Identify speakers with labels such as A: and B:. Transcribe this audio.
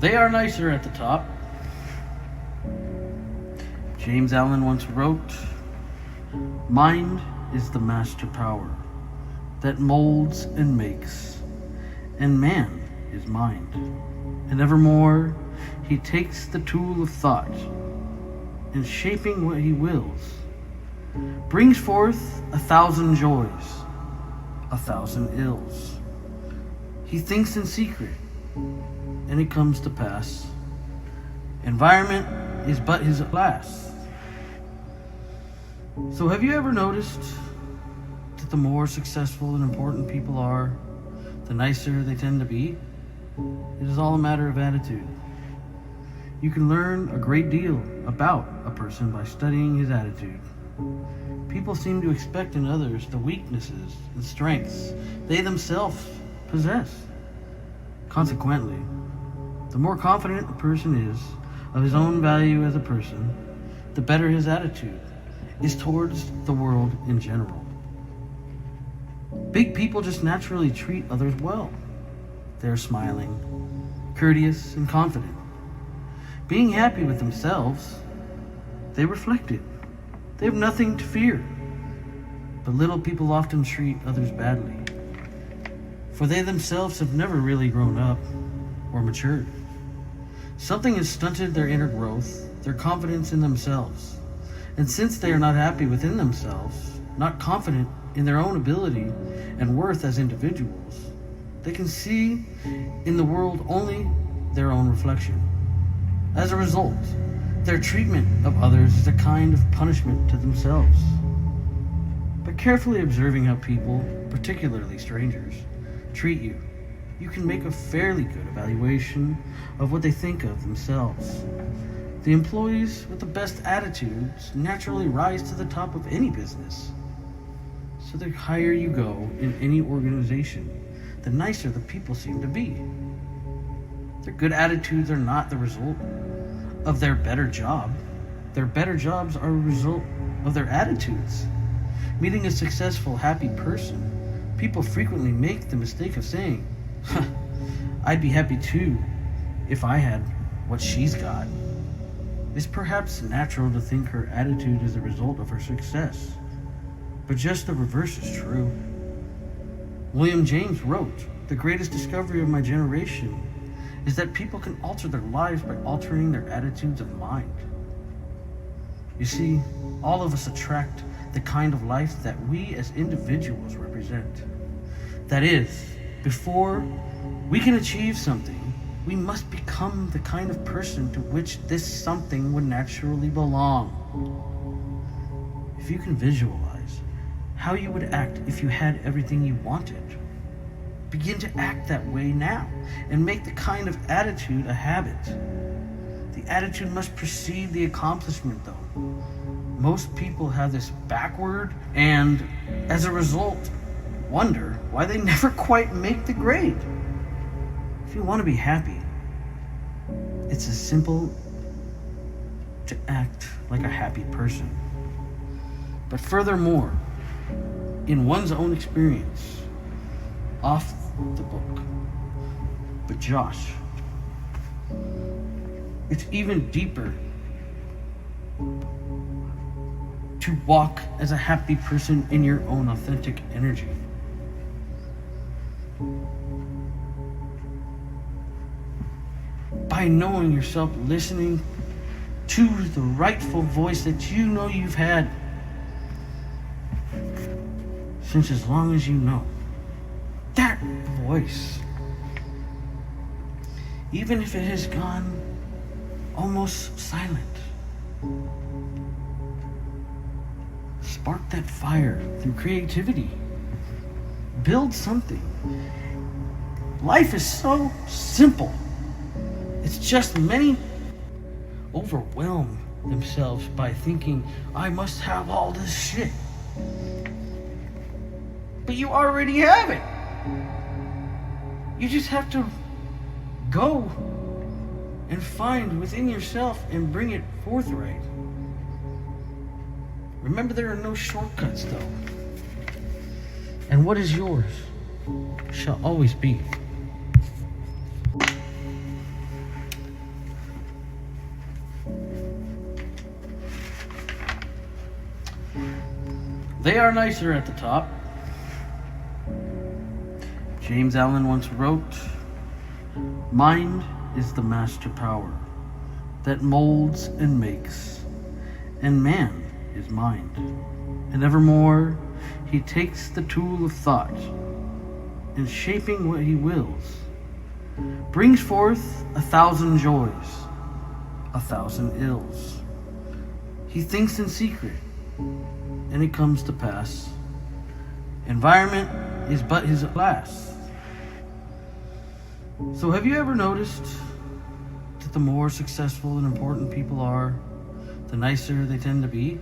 A: They are nicer at the top. James Allen once wrote, "Mind is the master power that molds and makes, and man is mind. And evermore he takes the tool of thought, and shaping what he wills, brings forth 1,000 joys, 1,000 ills. He thinks in secret, and it comes to pass. Environment is but his glass." So have you ever noticed that the more successful and important people are, the nicer they tend to be? It is all a matter of attitude. You can learn a great deal about a person by studying his attitude. People seem to expect in others the weaknesses and strengths they themselves possess. Consequently, the more confident a person is of his own value as a person, the better his attitude is towards the world in general. Big people just naturally treat others well. They're smiling, courteous, and confident. Being happy with themselves, they reflect it. They have nothing to fear. But little people often treat others badly, for they themselves have never really grown up or matured. Something has stunted their inner growth, their confidence in themselves. And since they are not happy within themselves, not confident in their own ability and worth as individuals, they can see in the world only their own reflection. As a result, their treatment of others is a kind of punishment to themselves. By carefully observing how people, particularly strangers, treat you, you can make a fairly good evaluation of what they think of themselves. The employees with the best attitudes naturally rise to the top of any business. So the higher you go in any organization, the nicer the people seem to be. Their good attitudes are not the result of their better job. Their better jobs are a result of their attitudes. Meeting a successful, happy person, people frequently make the mistake of saying, "I'd be happy too if I had what she's got." It's perhaps natural to think her attitude is the result of her success, but just the reverse is true. William James wrote, "The greatest discovery of my generation is that people can alter their lives by altering their attitudes of mind." You see, all of us attract the kind of life that we as individuals represent. That is, before we can achieve something, we must become the kind of person to which this something would naturally belong. If you can visualize how you would act if you had everything you wanted, begin to act that way now and make the kind of attitude a habit. The attitude must precede the accomplishment, though. Most people have this backward and, as a result, wonder why they never quite make the grade. If you want to be happy, it's as simple to act like a happy person. But furthermore, in one's own experience, off the book, but Josh, it's even deeper to walk as a happy person in your own authentic energy. By knowing yourself, listening to the rightful voice that you know you've had since as long as you know. That voice, even if it has gone almost silent, spark that fire through creativity. Build something. Life is so simple. It's just many overwhelm themselves by thinking, "I must have all this shit." But you already have it. You just have to go and find within yourself and bring it forthright. Remember, there are no shortcuts, though. And what is yours shall always be. They are nicer at the top. James Allen once wrote, "Mind is the master power that molds and makes, and man is mind. And evermore he takes the tool of thought, and shaping what he wills, brings forth 1,000 joys, 1,000 ills. He thinks in secret, and it comes to pass. Environment is but his glass." So have you ever noticed that the more successful and important people are, the nicer they tend to be?